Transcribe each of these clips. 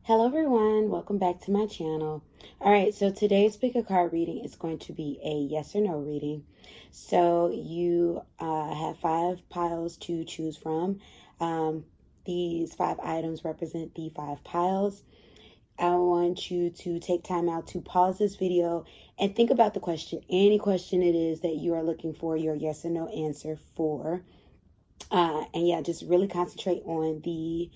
Hello everyone, welcome back to my channel. Alright, so today's pick a card reading is going to be a yes or no reading. So you have 5 piles to choose from. These 5 items represent the 5 piles. I want you to take time out to pause this video and think about the question, any question it is that you are looking for your yes or no answer for. And yeah, just really concentrate on the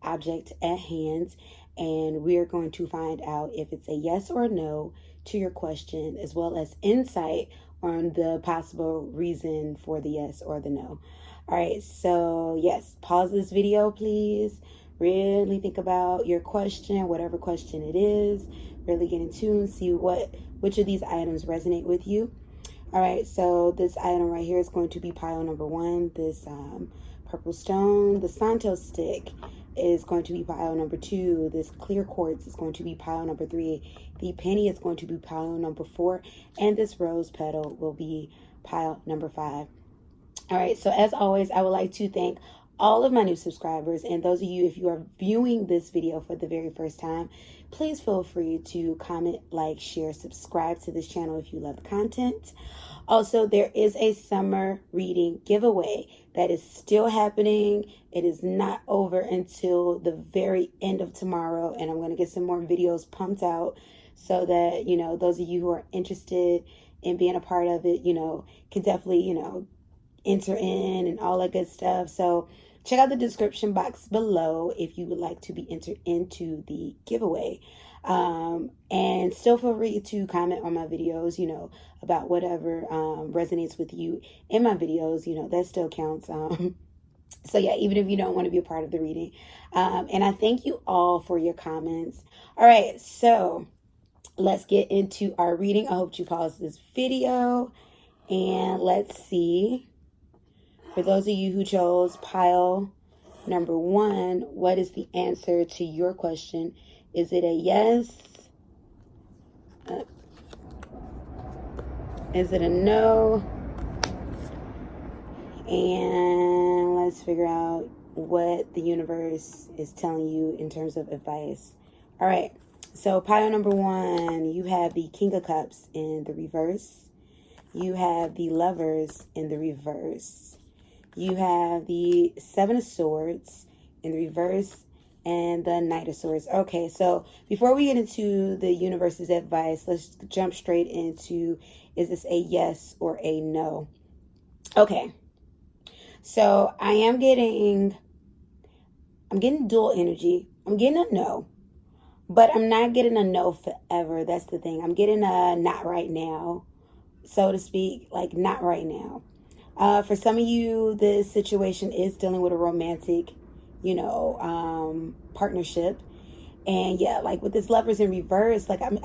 object at hand, and we're going to find out if it's a yes or no to your question, as well as insight on the possible reason for the yes or the no. All right, so yes, pause this video, please. Really think about your question, whatever question it is. Really get in tune, see which of these items resonate with you. All right, so this item right here is going to be pile number 1. This purple stone, the Santo stick, is going to be pile number 2. This clear quartz is going to be pile number 3. The penny is going to be pile number 4. And this rose petal will be pile number 5. All right, so as always, I would like to thank all of my new subscribers, and those of you, if you are viewing this video for the very first time, please feel free to comment, like, share, subscribe to this channel if you love the content. Also, there is a summer reading giveaway that is still happening. It is not over until the very end of tomorrow, and I'm going to get some more videos pumped out so that, you know, those of you who are interested in being a part of it, you know, can definitely, you know, enter in and all that good stuff. So check out the description box below if you would like to be entered into the giveaway. And still feel free to comment on my videos, you know, about whatever resonates with you in my videos, you know, that still counts. So yeah, even if you don't want to be a part of the reading. And I thank you all for your comments. All right, so let's get into our reading. I hope you pause this video and let's see. For those of you who chose pile number 1, what is the answer to your question? Is it a yes? Is it a no? And let's figure out what the universe is telling you in terms of advice. All right, so pile number 1, you have the King of Cups in the reverse. You have the Lovers in the reverse. You have the 7 of Swords in the reverse and the Knight of Swords. Okay, so before we get into the universe's advice, let's jump straight into, is this a yes or a no? Okay, so I'm getting dual energy. I'm getting a no, but I'm not getting a no forever. That's the thing. I'm getting a not right now, so to speak, like not right now. For some of you, this situation is dealing with a romantic, you know, partnership. And yeah, like with this Lovers in reverse, like I'm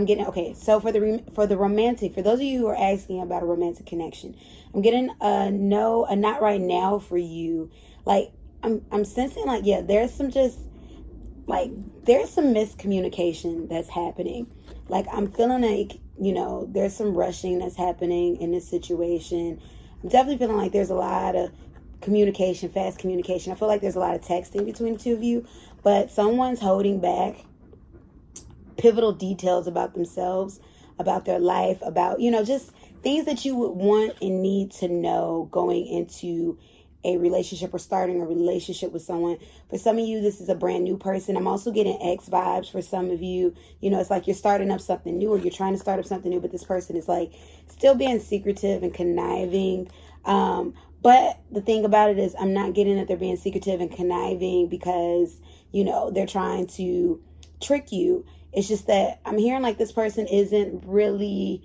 getting, okay, so for the romantic, for those of you who are asking about a romantic connection, I'm getting a no, a not right now for you. Like I'm sensing like, yeah, there's some miscommunication that's happening. Like I'm feeling like, you know, there's some rushing that's happening in this situation. I'm definitely feeling like there's a lot of communication, fast communication. I feel like there's a lot of texting between the two of you, but someone's holding back pivotal details about themselves, about their life, about, you know, just things that you would want and need to know going into a relationship or starting a relationship with someone. For some of you, this is a brand new person. I'm also getting ex vibes for some of you. You know, it's like you're starting up something new, or you're trying to start up something new, but this person is like still being secretive and conniving. But the thing about it is I'm not getting that they're being secretive and conniving because, you know, they're trying to trick you. It's just that I'm hearing like this person isn't really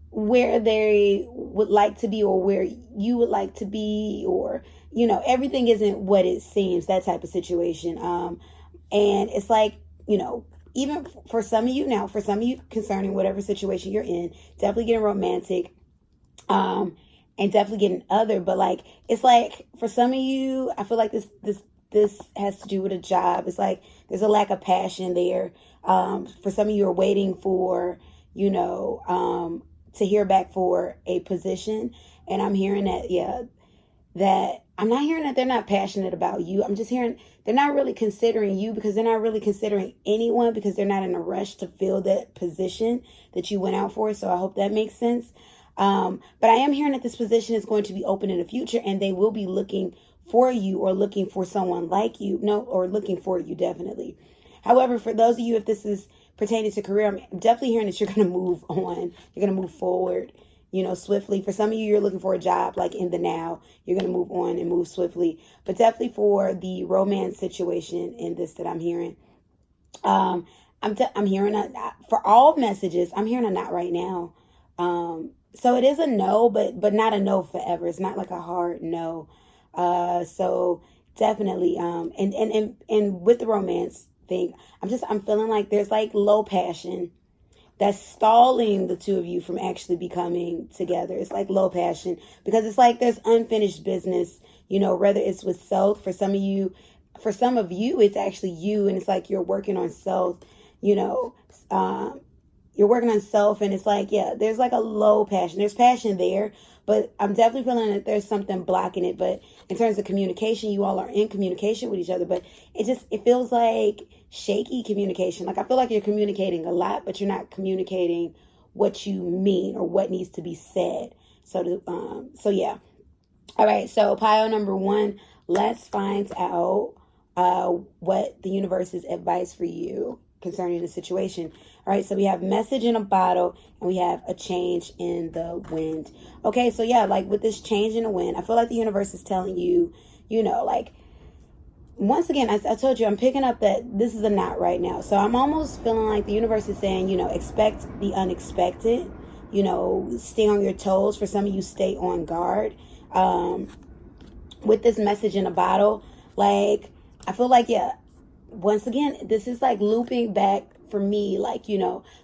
where they would like to be, or where you would like to be, or, you know, everything isn't what it seems, that type of situation. And it's like, you know, even for some of you now, for some of you concerning whatever situation you're in, definitely getting romantic, and definitely getting other, but like, it's like for some of you, I feel like this has to do with a job. It's like there's a lack of passion there. For some of you are waiting for, you know, to hear back for a position. And I'm hearing that, yeah, that I'm not hearing that they're not passionate about you. I'm just hearing they're not really considering you because they're not really considering anyone because they're not in a rush to fill that position that you went out for. So I hope that makes sense. But I am hearing that this position is going to be open in the future and they will be looking for you or looking for someone like you. No, or looking for you, definitely. However, for those of you, if this is pertaining to career, I'm definitely hearing that you're going to move on. You're going to move forward, swiftly. For some of you, you're looking for a job like in the now. You're going to move on and move swiftly. But definitely for the romance situation in this that I'm hearing, I'm hearing for all messages, I'm hearing a not right now. So it is a no, but not a no forever. It's not like a hard no. So definitely, and with the romance thing, I'm feeling like there's like low passion that's stalling the two of you from actually becoming together. It's like low passion because it's like there's unfinished business, whether it's with self. For some of you, it's actually you, and it's like you're working on self, you're working on self, and it's like, yeah, there's like a low passion. There's passion there, but I'm definitely feeling that there's something blocking it. But in terms of communication, you all are in communication with each other, but it feels like shaky communication. Like I feel like you're communicating a lot, but you're not communicating what you mean or what needs to be said. So yeah. All right. So pile number 1, let's find out what the universe's advice for you concerning the situation. All right, so we have message in a bottle and we have a change in the wind. Okay, so yeah, like with this change in the wind, I feel like the universe is telling you, like, once again, I told you, I'm picking up that this is a not right now. So I'm almost feeling like the universe is saying, expect the unexpected, stay on your toes. For some of you, stay on guard. With this message in a bottle, like, I feel like, yeah, once again, this is like looping back for me, like,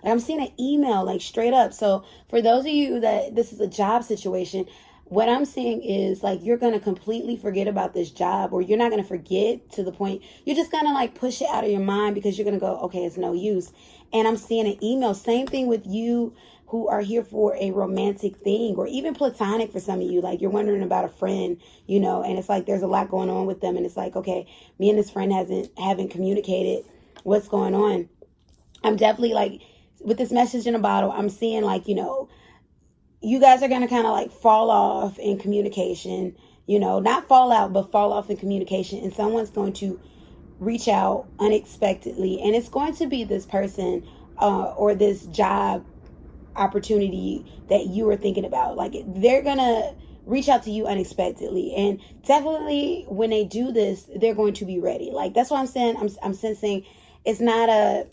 I'm seeing an email, like straight up. So for those of you that this is a job situation, what I'm seeing is like you're going to completely forget about this job, or you're not going to forget to the point you're just going to like push it out of your mind because you're going to go, okay, it's no use. And I'm seeing an email, same thing with you who are here for a romantic thing or even platonic for some of you. Like you're wondering about a friend, and it's like there's a lot going on with them. And it's like, okay, me and this friend haven't communicated what's going on. I'm definitely like with this message in a bottle, I'm seeing like, you guys are going to kind of like fall off in communication, not fall out, but fall off in communication. And someone's going to reach out unexpectedly. And it's going to be this person or this job opportunity that you were thinking about. Like they're going to reach out to you unexpectedly. And definitely when they do this, they're going to be ready. Like that's what I'm saying. I'm sensing it's not a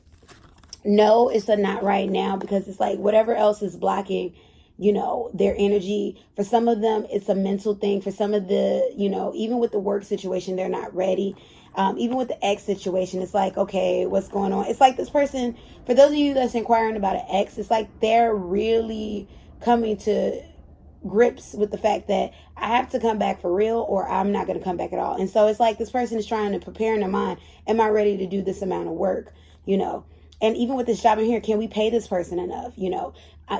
no, it's a not right now, because it's like whatever else is blocking, their energy. For some of them, it's a mental thing. For some of the, even with the work situation, they're not ready. Even with the ex situation, it's like, okay, what's going on? It's like this person, for those of you that's inquiring about an ex, it's like they're really coming to grips with the fact that I have to come back for real or I'm not going to come back at all. And so it's like this person is trying to prepare in their mind, am I ready to do this amount of work, And even with this job in here, can we pay this person enough?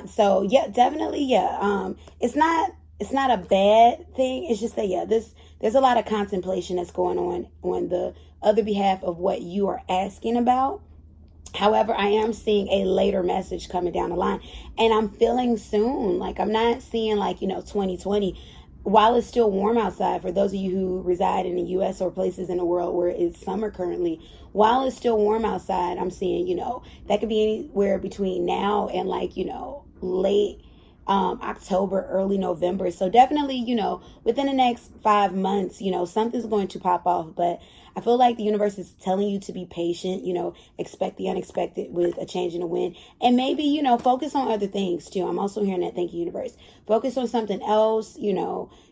So yeah, definitely, yeah. It's not a bad thing. It's just that there's a lot of contemplation that's going on the other behalf of what you are asking about. However, I am seeing a later message coming down the line, and I'm feeling soon. Like I'm not seeing 2020. While it's still warm outside, for those of you who reside in the U.S. or places in the world where it's summer currently, while it's still warm outside, I'm seeing, that could be anywhere between now and late October, early November. So definitely, within the next 5 months, something's going to pop off. But I feel like the universe is telling you to be patient, expect the unexpected with a change in the wind. And maybe, focus on other things too. I'm also hearing that. Thank you, universe. Focus on something else,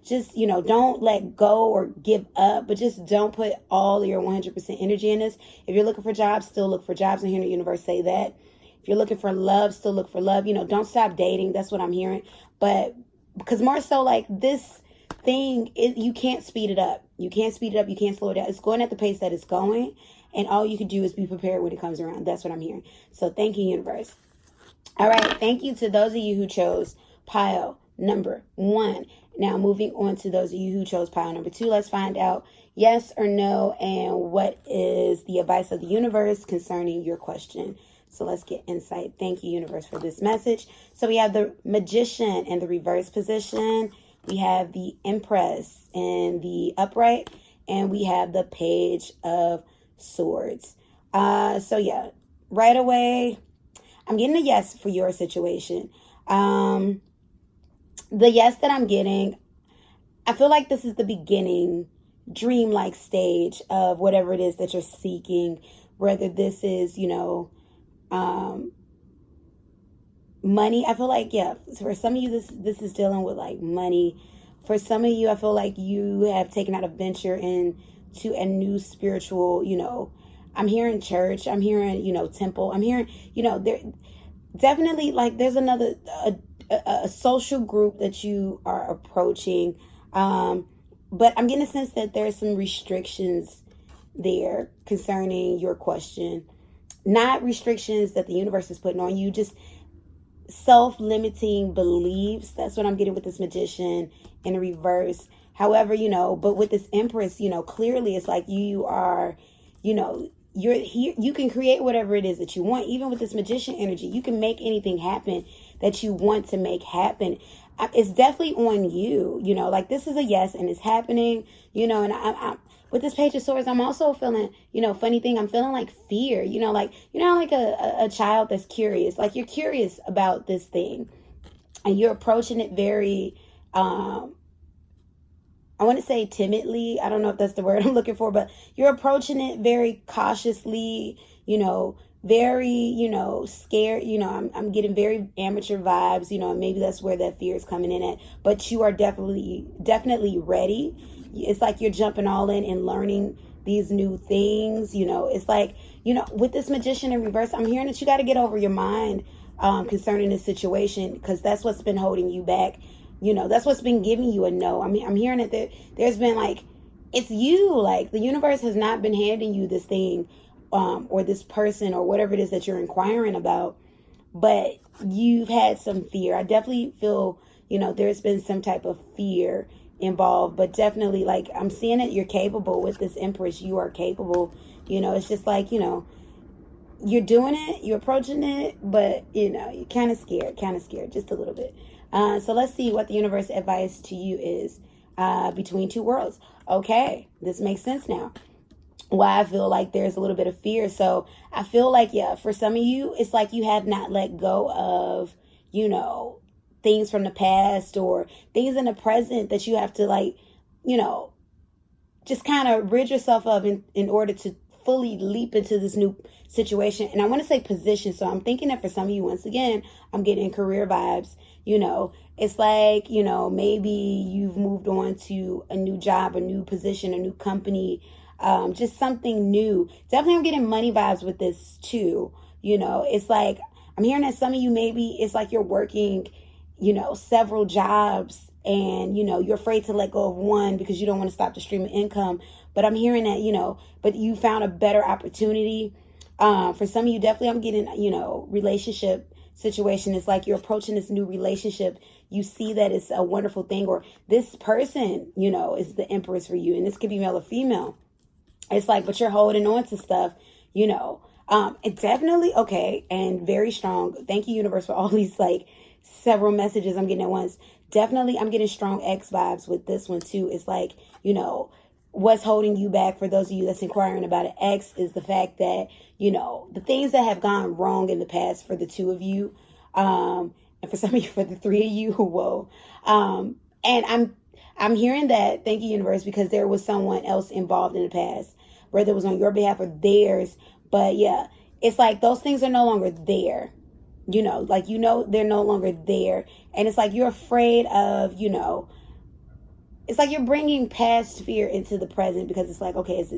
just, don't let go or give up, but just don't put all your 100% energy in this. If you're looking for jobs, still look for jobs. I'm hearing the universe say that. If you're looking for love, still look for love. Don't stop dating. That's what I'm hearing. But because more so like this thing, you can't speed it up. You can't speed it up. You can't slow it down. It's going at the pace that it's going. And all you can do is be prepared when it comes around. That's what I'm hearing. So thank you, universe. All right. Thank you to those of you who chose pile number 1. Now, moving on to those of you who chose pile number 2, let's find out yes or no, and what is the advice of the universe concerning your question. So let's get insight. Thank you, universe, for this message. So we have the Magician in the reverse position. We have the Empress in the upright. And we have the Page of Swords. So yeah, right away, I'm getting a yes for your situation. The yes that I'm getting, I feel like this is the beginning, dreamlike stage of whatever it is that you're seeking, whether this is, money. I feel like, yeah, for some of you, this is dealing with like money. For some of you, I feel like you have taken out a venture into a new spiritual, I'm hearing church, I'm hearing, temple, I'm hearing, there definitely like there's another, a social group that you are approaching. But I'm getting a sense that there's some restrictions there concerning your question. Not restrictions that the universe is putting on you, just self-limiting beliefs. That's what I'm getting with this Magician in reverse. However, but with this Empress, clearly it's like you are, you're here, you can create whatever it is that you want. Even with this Magician energy, you can make anything happen that you want to make happen. It's definitely on you, like this is a yes and it's happening, and I'm with this Page of Swords, I'm also feeling, funny thing, I'm feeling like fear, like a child that's curious, like you're curious about this thing and you're approaching it very, I want to say timidly. I don't know if that's the word I'm looking for, but you're approaching it very cautiously, very, scared, I'm getting very amateur vibes, and maybe that's where that fear is coming in at, but you are definitely ready. It's like you're jumping all in and learning these new things. It's like, with this Magician in reverse, I'm hearing that you got to get over your mind concerning this situation, because that's what's been holding you back. That's what's been giving you a no. I mean, I'm hearing that there's been like, it's you, like the universe has not been handing you this thing or this person or whatever it is that you're inquiring about, but you've had some fear. I definitely feel, there's been some type of fear involved, but definitely like I'm seeing it, you're capable with this Empress. You are capable. It's just like, you're doing it, you're approaching it, but you're kind of scared just a little bit. So let's see what the universe advice to you is between two worlds. Okay, this makes sense now. Why I feel like there's a little bit of fear. So I feel like, yeah, for some of you, it's like you have not let go of, things from the past or things in the present that you have to like, just kind of rid yourself of in order to fully leap into this new situation. And I want to say position. So I'm thinking that for some of you, once again, I'm getting career vibes. It's like, maybe you've moved on to a new job, a new position, a new company, just something new. Definitely I'm getting money vibes with this too. It's like, I'm hearing that some of you, maybe it's like you're working, several jobs and, you're afraid to let go of one because you don't want to stop the stream of income. But I'm hearing that, but you found a better opportunity. For some of you, definitely I'm getting, relationship situation. It's like you're approaching this new relationship. You see that it's a wonderful thing, or this person, is the Empress for you. And this could be male or female. It's like, but you're holding on to stuff, it definitely, okay, and very strong. Thank you, universe, for all these, like, several messages I'm getting at once. Definitely, I'm getting strong X vibes with this one, too. It's like, what's holding you back, for those of you that's inquiring about it, X is the fact that, the things that have gone wrong in the past for the two of you, and for some of you, for the three of you, whoa. And I'm hearing that, thank you, universe, because there was someone else involved in the past, whether it was on your behalf or theirs. But yeah, it's like those things are no longer there. They're no longer there. And it's like you're afraid of, it's like you're bringing past fear into the present, because it's like, okay, is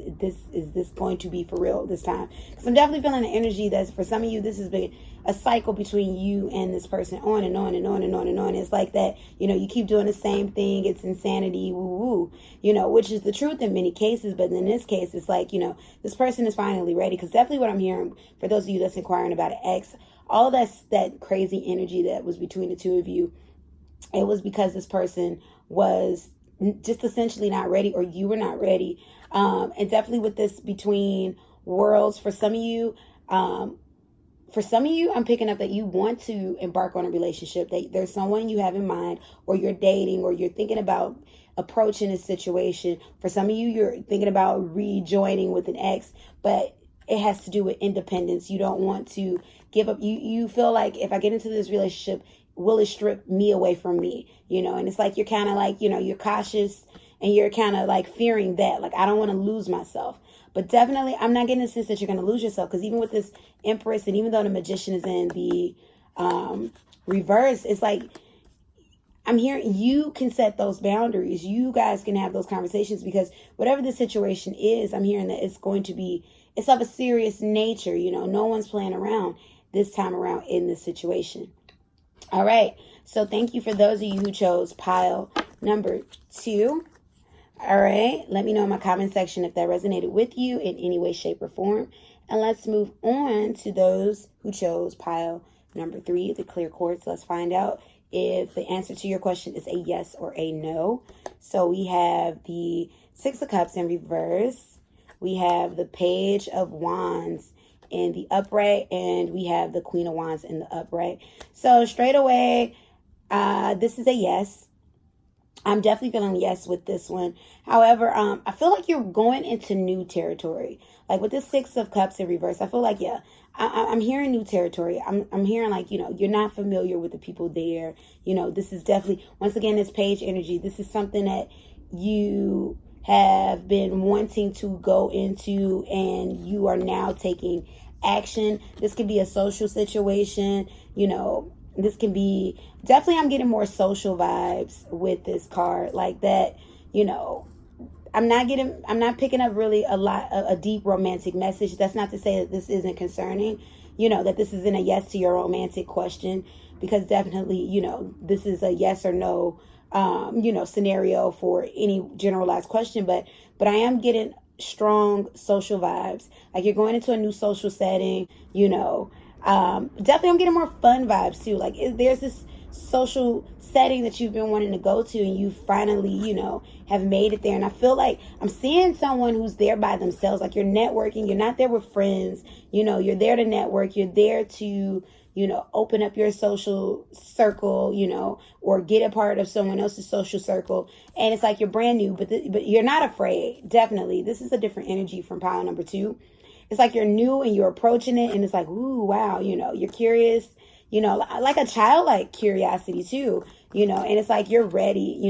this going to be for real this time? Because I'm definitely feeling the energy that's, for some of you, this has been a cycle between you and this person, on and on and on and on and on. It's like that, you keep doing the same thing. It's insanity, woo woo, which is the truth in many cases. But in this case, it's like, this person is finally ready. Because definitely what I'm hearing, for those of you that's inquiring about an ex, all that crazy energy that was between the two of you, it was because this person was just essentially not ready, or you were not ready. And definitely with this between worlds, for some of you, I'm picking up that you want to embark on a relationship, that there's someone you have in mind, or you're dating, or you're thinking about approaching a situation. For some of you, you're thinking about rejoining with an ex, but it has to do with independence. You don't want to give up. You feel like, if I get into this relationship, will it strip me away from me? And it's like you're kind of like, you're cautious, and you're kind of like fearing that, like, I don't want to lose myself. But definitely, I'm not getting the sense that you're going to lose yourself, because even with this Empress, and even though the Magician is in the reverse, it's like I'm hearing you can set those boundaries. You guys can have those conversations, because whatever the situation is, I'm hearing that it's of a serious nature. No one's playing around this time around in this situation. All right. So thank you for those of you who chose pile number 2. All right. Let me know in my comment section if that resonated with you in any way, shape, or form. And let's move on to those who chose pile number 3, the clear quartz. Let's find out if the answer to your question is a yes or a no. So we have the 6 of Cups in reverse. We have the Page of Wands in the upright, and we have the Queen of Wands in the upright. So straight away, this is a yes. I'm definitely feeling yes with this one. However, I feel like you're going into new territory. Like with this 6 of Cups in reverse, I feel like, yeah, I'm hearing new territory. I'm hearing like, you're not familiar with the people there. This is definitely, once again, this page energy. This is something that you have been wanting to go into, and you are now taking action. This could be a social situation, this can be, definitely I'm getting more social vibes with this card, like that. I'm not picking up really a deep romantic message. That's not to say that this isn't concerning, that this isn't a yes to your romantic question, because definitely, this is a yes or no, scenario for any generalized question, but I am getting strong social vibes. Like you're going into a new social setting, definitely I'm getting more fun vibes too. Like there's this social setting that you've been wanting to go to, and you finally, have made it there. And I feel like I'm seeing someone who's there by themselves. Like you're networking, you're not there with friends, you're there to network, you're there to, open up your social circle, or get a part of someone else's social circle. And it's like you're brand new, but you're not afraid. Definitely. This is a different energy from pile number 2. It's like you're new and you're approaching it, and it's like, ooh, wow, you're curious, like a childlike curiosity too, and it's like you're ready,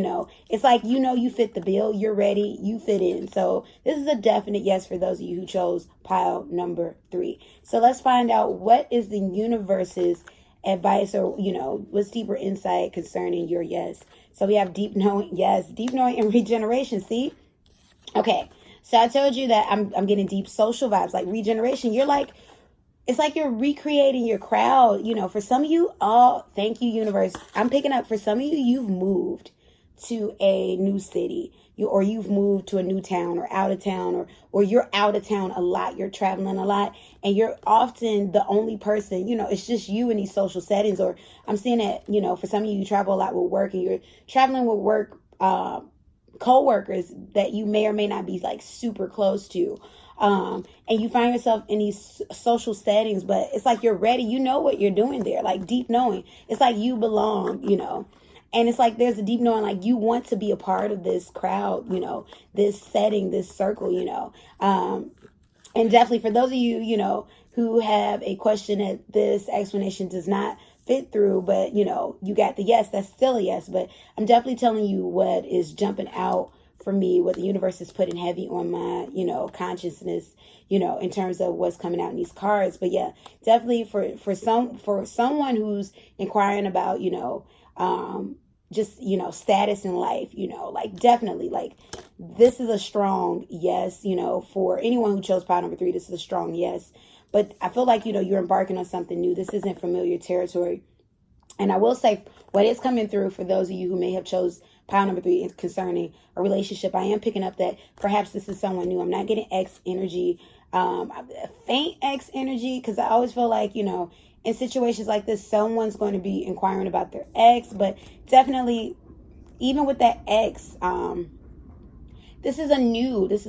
it's like, you fit the bill, you're ready, you fit in. So this is a definite yes for those of you who chose pile number 3. So let's find out what is the universe's advice, or what's deeper insight concerning your yes. So we have deep knowing, yes, deep knowing and regeneration. See, okay. So I told you that I'm getting deep social vibes, like regeneration. You're like, it's like you're recreating your crowd. For some of you, thank you, universe. I'm picking up, for some of you, you've moved to a new city, or you've moved to a new town, or out of town, or you're out of town a lot. You're traveling a lot, and you're often the only person, it's just you in these social settings. Or I'm seeing that, for some of you, you travel a lot with work, and you're traveling with work, co-workers that you may or may not be like super close to, and you find yourself in these social settings, but it's like you're ready, what you're doing there, like deep knowing. It's like you belong, and it's like there's a deep knowing, like you want to be a part of this crowd, this setting, this circle, and definitely for those of you, who have a question that this explanation does not fit through, but you got the yes, that's still a yes. But I'm definitely telling you what is jumping out for me, what the universe is putting heavy on my consciousness, in terms of what's coming out in these cards. But yeah, definitely for someone who's inquiring about just status in life, like definitely, like this is a strong yes. For anyone who chose pile number 3, this is a strong yes. But I feel like, you're embarking on something new. This isn't familiar territory. And I will say, what is coming through for those of you who may have chose pile number 3 concerning a relationship, I am picking up that perhaps this is someone new. I'm not getting X energy, faint X energy, because I always feel like, in situations like this, someone's going to be inquiring about their ex, but definitely, even with that ex, this is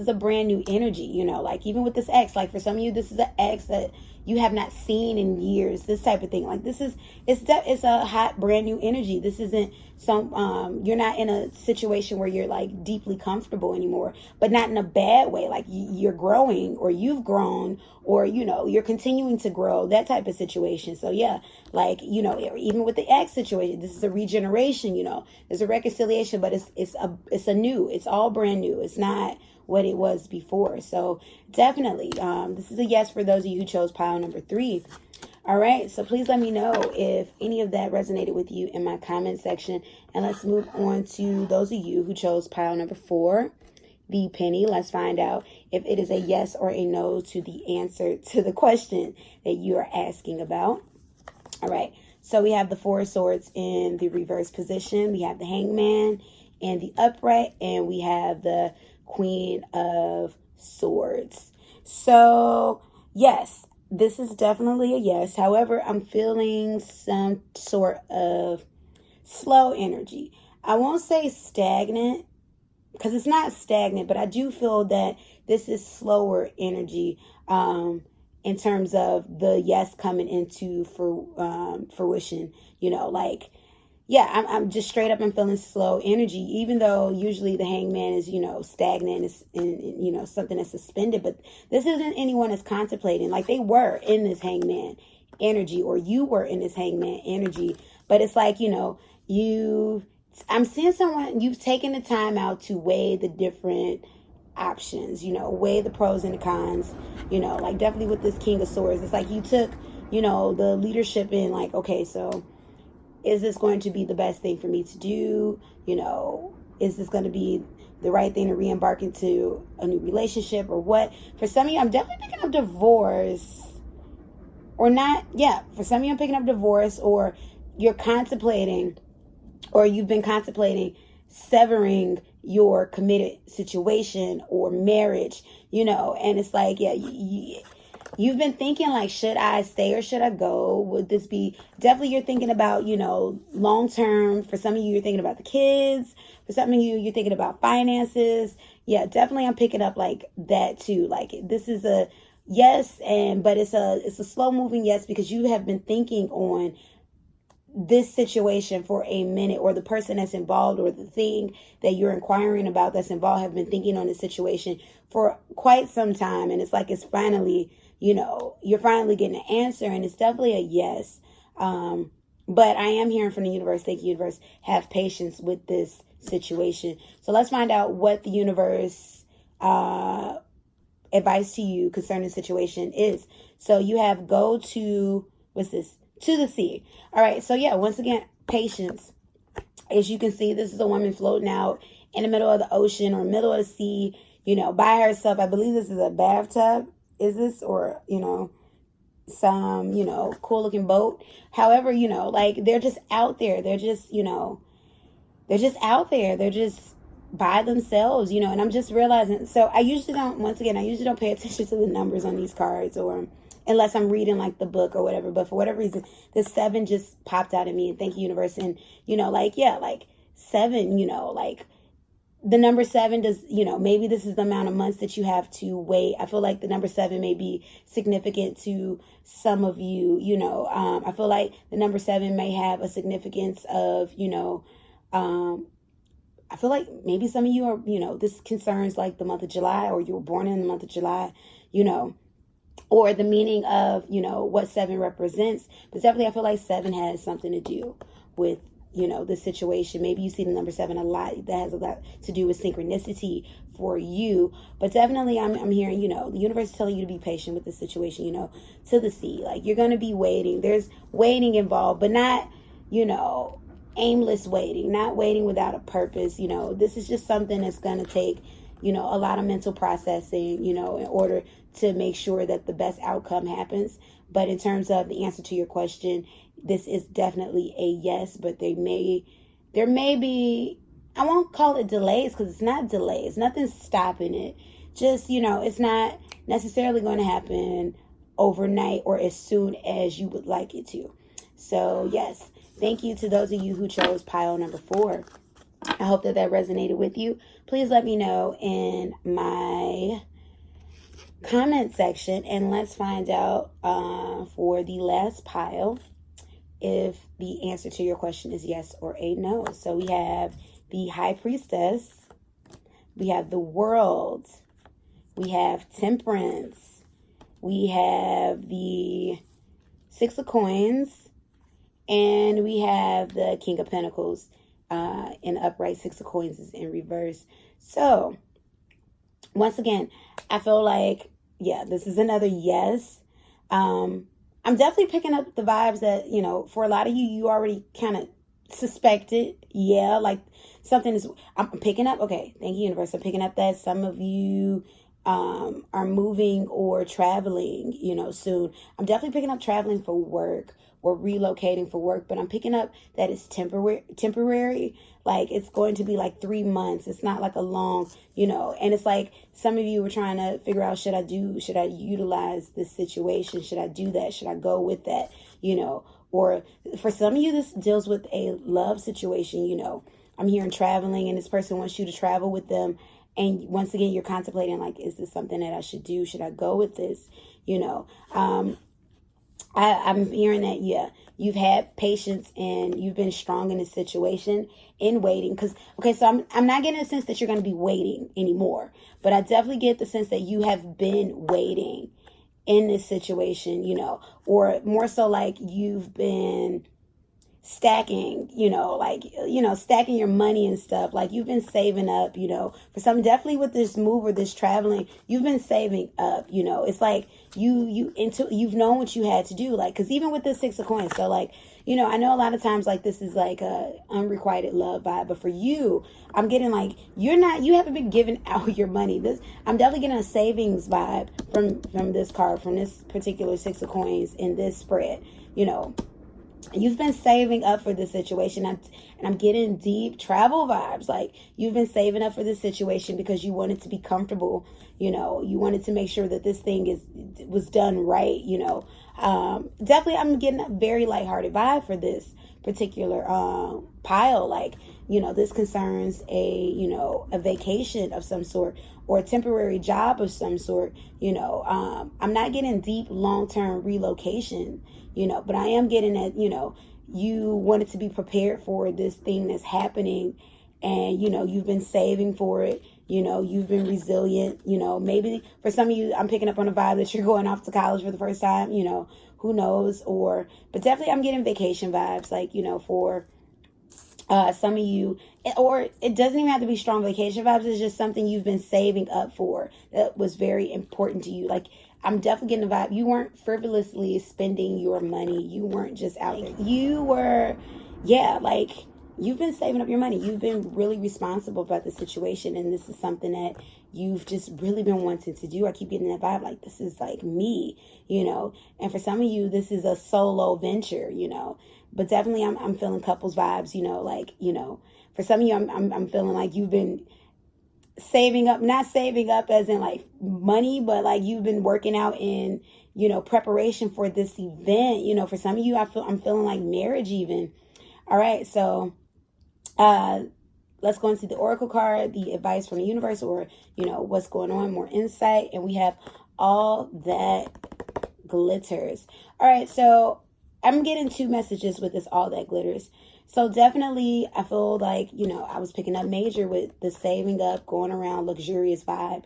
a brand new energy, like even with this ex, like for some of you, this is an ex that you have not seen in years, this type of thing. Like it's a hot, brand new energy. This isn't you're not in a situation where you're like deeply comfortable anymore, but not in a bad way. Like you're growing, or you've grown, or, you're continuing to grow, that type of situation. So yeah, like, even with the ex situation, this is a regeneration, there's a reconciliation, but it's all brand new. It's not what it was before. So definitely, this is a yes for those of you who chose pile number 3. All right, so please let me know if any of that resonated with you in my comment section. And let's move on to those of you who chose pile number 4, the penny. Let's find out if it is a yes or a no to the answer to the question that you are asking about. All right, so we have the 4 of swords in the reverse position. We have the hangman in the upright, and we have the Queen of Swords. So yes, this is definitely a yes. However, I'm feeling some sort of slow energy. I won't say stagnant, because it's not stagnant, but I do feel that this is slower energy in terms of the yes coming into fruition. Like, yeah, I'm just straight up, I'm feeling slow energy, even though usually the hangman is, stagnant and something that's suspended. But this isn't anyone that's contemplating. Like, they were in this hangman energy, or you were in this hangman energy. But it's like, I'm seeing someone, you've taken the time out to weigh the different options, weigh the pros and the cons, like definitely with this King of Swords. It's like you took, the leadership in, like, okay, so is this going to be the best thing for me to do? Is this going to be the right thing to re-embark into a new relationship, or what? For some of you, I'm definitely picking up divorce, or not. Yeah, for some of you, I'm picking up divorce, or you're contemplating, or you've been contemplating severing your committed situation or marriage, and it's like, yeah, you've been thinking like, should I stay or should I go? Would this be, definitely you're thinking about, long term. For some of you, you're thinking about the kids. For some of you, you're thinking about finances. Yeah, definitely I'm picking up like that too. Like, this is a yes, but it's a slow moving yes, because you have been thinking on this situation for a minute, or the person that's involved, or the thing that you're inquiring about that's involved, have been thinking on the situation for quite some time. And it's like, it's finally, you're finally getting an answer, and it's definitely a yes. But I am hearing from the universe, thank you, universe, have patience with this situation. So let's find out what the universe advice to you concerning the situation is. So you have go to, what's this? To the sea. All right. So yeah, once again, patience. As you can see, this is a woman floating out in the middle of the ocean or middle of the sea, by herself. I believe this is a bathtub. Is this, or, some, cool looking boat. However, like, they're just out there. They're just, they're just out there. They're just by themselves, and I'm just realizing. So I usually don't pay attention to the numbers on these cards, or unless I'm reading like the book or whatever. But for whatever reason, this 7 just popped out at me, and thank you, universe. And, like, yeah, like 7, like the number 7 does, maybe this is the amount of months that you have to wait. I feel like the number 7 may be significant to some of you, I feel like the number 7 may have a significance of, I feel like maybe some of you are, this concerns like the month of July, or you were born in the month of July, or the meaning of, what 7 represents. But definitely I feel like 7 has something to do with, the situation. Maybe you see the number 7 a lot. That has a lot to do with synchronicity for you. But definitely I'm hearing, the universe is telling you to be patient with the situation, to the sea. Like, you're going to be waiting. There's waiting involved, but not, aimless waiting, not waiting without a purpose. This is just something that's going to take, a lot of mental processing, in order to make sure that the best outcome happens. But in terms of the answer to your question, this is definitely a yes, but there may be, I won't call it delays, because it's not delays. Nothing's stopping it. Just, it's not necessarily going to happen overnight or as soon as you would like it to. So yes, thank you to those of you who chose pile number 4. I hope that resonated with you. Please let me know in my comment section, and let's find out for the last pile if the answer to your question is yes or a no. So we have the High Priestess, we have the World, we have Temperance, we have the Six of Coins, and we have the King of Pentacles in upright. Six of Coins is in reverse. So once again, I feel like, yeah, this is another yes. I'm definitely picking up the vibes that, you know, for a lot of you, you already kind of suspected. Yeah, like something is, I'm picking up. Okay, thank you, universe. I'm picking up that some of you are moving or traveling, you know, soon. I'm definitely picking up traveling for work or relocating for work, but I'm picking up that it's temporary. Like it's going to be like 3 months. It's not like a long, you know, and it's like some of you were trying to figure out, should I utilize this situation? Should I do that? Should I go with that? You know, or for some of you, this deals with a love situation. You know, I'm hearing traveling and this person wants you to travel with them. And once again, you're contemplating, like, is this something that I should do? Should I go with this? You know, I'm hearing that, yeah, you've had patience and you've been strong in this situation in waiting. Because, okay, so I'm not getting a sense that you're going to be waiting anymore. But I definitely get the sense that you have been waiting in this situation, you know, or more so like you've been stacking, you know, like, you know, stacking your money and stuff. Like you've been saving up, you know, for some, definitely with this move or this traveling, you've been saving up, you know. It's like you've known what you had to do. Like, because even with this Six of Coins, so like, you know, I know a lot of times like this is like a unrequited love vibe, but for you, I'm getting like you haven't been giving out your money. I'm definitely getting a savings vibe from this card, from this particular Six of Coins in this spread, you know. You've been saving up for this situation, and I'm getting deep travel vibes. Like you've been saving up for this situation because you wanted to be comfortable. You know, you wanted to make sure that this thing was done right. You know, definitely, I'm getting a very lighthearted vibe for this particular pile. Like, you know, this concerns a vacation of some sort or a temporary job of some sort. You know, I'm not getting deep long-term relocation. You know, but I am getting that, you know, you wanted to be prepared for this thing that's happening, and, you know, you've been saving for it. You know, you've been resilient. You know, maybe for some of you, I'm picking up on a vibe that you're going off to college for the first time, you know, who knows, but definitely I'm getting vacation vibes, like, you know, for some of you, or it doesn't even have to be strong vacation vibes. It's just something you've been saving up for that was very important to you. Like, I'm definitely getting the vibe. You weren't frivolously spending your money. You weren't just out there. You were, yeah, like you've been saving up your money. You've been really responsible about the situation. And this is something that you've just really been wanting to do. I keep getting that vibe. Like, this is like me, you know, and for some of you, this is a solo venture, you know, but definitely I'm feeling couples vibes, you know, like, you know, for some of you, I'm feeling like you've been saving up, not saving up as in like money, but like you've been working out in, you know, preparation for this event. You know, for some of you, I'm feeling like marriage even. All right, so let's go into the oracle card, the advice from the universe, or, you know, what's going on, more insight. And we have all that glitters. All right, so I'm getting 2 messages with this all that glitters. So definitely, I feel like, you know, I was picking up major with the saving up, going around, luxurious vibe.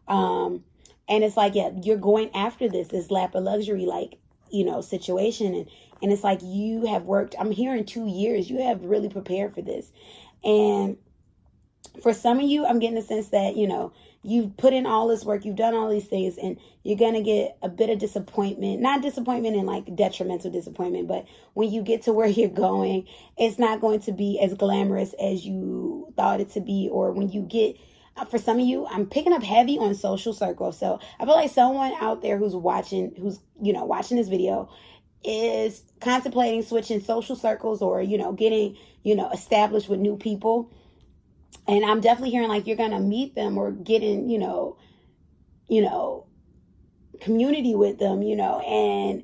And it's like, yeah, you're going after this lap of luxury, like, you know, situation. And it's like you have worked, I'm hearing 2 years, you have really prepared for this. And for some of you, I'm getting the sense that, you know, you've put in all this work, you've done all these things, and you're going to get a bit of disappointment, not disappointment in like detrimental disappointment, but when you get to where you're going, it's not going to be as glamorous as you thought it to be. Or when you get, for some of you, I'm picking up heavy on social circles. So I feel like someone out there who's watching this video is contemplating switching social circles, or, you know, getting, you know, established with new people. And I'm definitely hearing like you're going to meet them or get in, you know, community with them, you know, and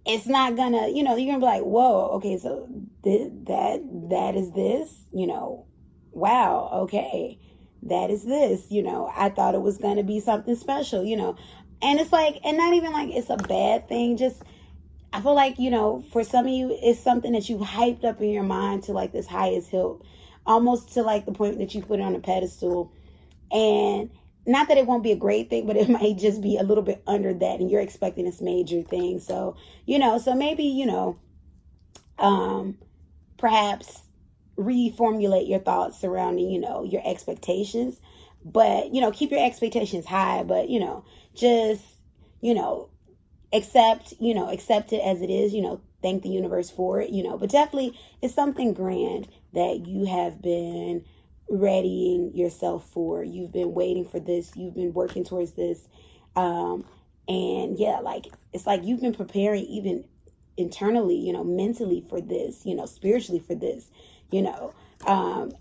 it's not gonna, you know, you're gonna be like, whoa, okay, so that is this, you know, wow, okay, that is this, you know, I thought it was gonna be something special, you know, and it's like, and not even like it's a bad thing, just I feel like, you know, for some of you, it's something that you hyped up in your mind to like this highest hill, almost to like the point that you put it on a pedestal. And not that it won't be a great thing, but it might just be a little bit under that and you're expecting this major thing. So, you know, so maybe, you know, perhaps reformulate your thoughts surrounding, you know, your expectations. But, you know, keep your expectations high, but, you know, just, you know, accept it as it is, you know, thank the universe for it, you know, but definitely it's something grand that you have been readying yourself for. You've been waiting for this, you've been working towards this. And yeah, like it's like you've been preparing even internally, you know, mentally for this, you know, spiritually for this, you know, and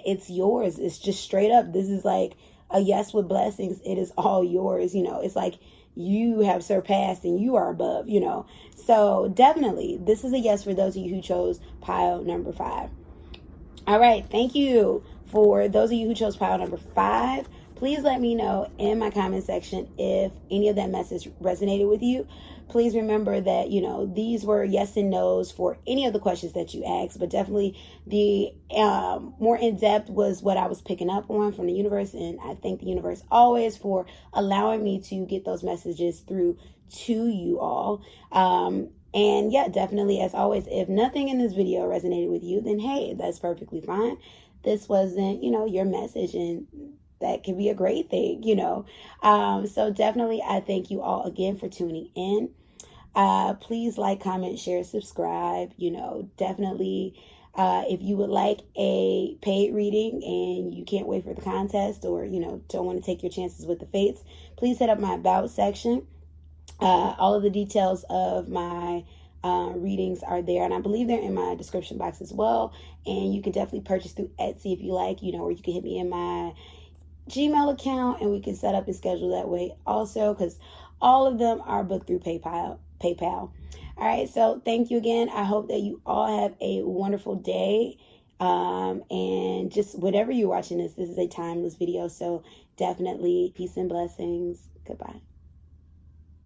it's yours. It's just straight up. This is like a yes with blessings. It is all yours. You know, it's like you have surpassed and you are above, you know. So definitely, this is a yes for those of you who chose pile number 5. All right. Thank you for those of you who chose pile number 5. Please let me know in my comment section if any of that message resonated with you. Please remember that, you know, these were yes and no's for any of the questions that you asked, but definitely the more in-depth was what I was picking up on from the universe. And I thank the universe always for allowing me to get those messages through to you all. And yeah, definitely, as always, if nothing in this video resonated with you, then hey, that's perfectly fine. This wasn't, you know, your message, and that can be a great thing, you know. So definitely, I thank you all again for tuning in. Please like, comment, share, subscribe. You know, definitely, if you would like a paid reading and you can't wait for the contest, or, you know, don't want to take your chances with the fates, please hit up my about section. All of the details of my readings are there, and I believe they're in my description box as well. And you can definitely purchase through Etsy if you like, you know, or you can hit me in my Gmail account and we can set up and schedule that way also, because all of them are booked through PayPal. All right, so thank you again. I hope that you all have a wonderful day. And just whatever you're watching this is a timeless video. So definitely peace and blessings. Goodbye.